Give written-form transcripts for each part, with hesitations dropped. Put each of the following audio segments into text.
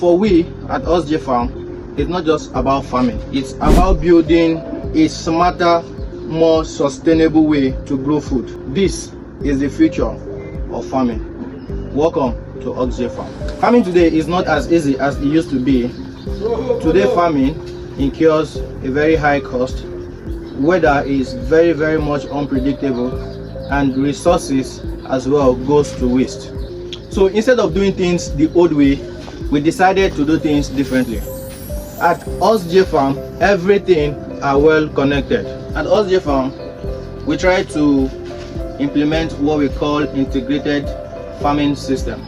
For we at Oxjay Farm, it's not just about farming. It's about building a smarter, more sustainable way to grow food. This is the future of farming. Welcome to Oxjay Farm. Farming today is not as easy as it used to be. Today farming incurs a very high cost. Weather is very much unpredictable, and resources as well goes to waste. So instead of doing things the old way, we decided to do things differently. At Oxjay Farm, everything are well connected. At Oxjay Farm, we try to implement what we call integrated farming system.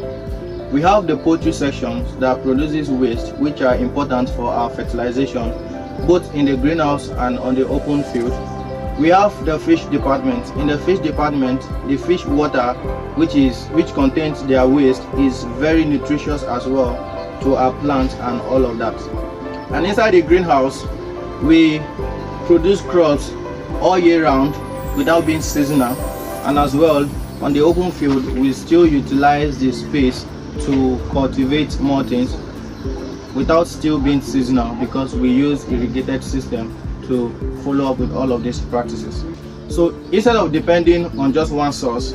We have the poultry section that produces waste, which are important for our fertilization, both in the greenhouse and on the open field. We have the fish department. In the fish department, the fish water, which contains their waste, is very nutritious as well to our plants and all of that. And inside the greenhouse, we produce crops all year round without being seasonal, and as well on the open field we still utilize the space to cultivate more things without still being seasonal, because we use irrigated system to follow up with all of these practices. So instead of depending on just one source,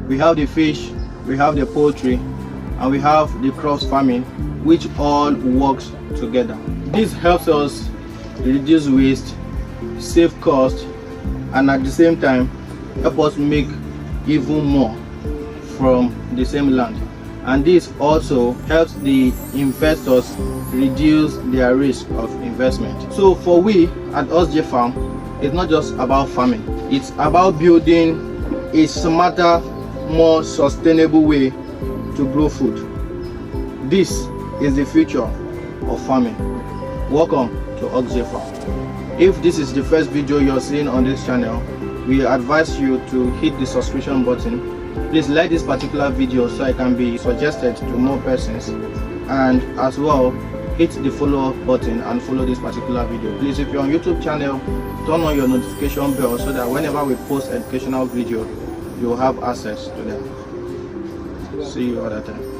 we have the fish, we have the poultry, and we have the crops farming, which all works together. This helps us reduce waste, save cost, and at the same time help us make even more from the same land. And this also helps the investors reduce their risk of investment. So for we at Oxjay Farm, it's not just about farming. It's about building a smarter, more sustainable way to grow food. This is the future of farming. Welcome to Oxjay Farm. If this is the first video you're seeing on this channel, we advise you to hit the subscription button. Please like this particular video so it can be suggested to more persons, and as well hit the follow up button and follow this particular video. Please, if you're on YouTube channel, turn on your notification bell so that whenever we post educational video, you'll have access to them. See you other time.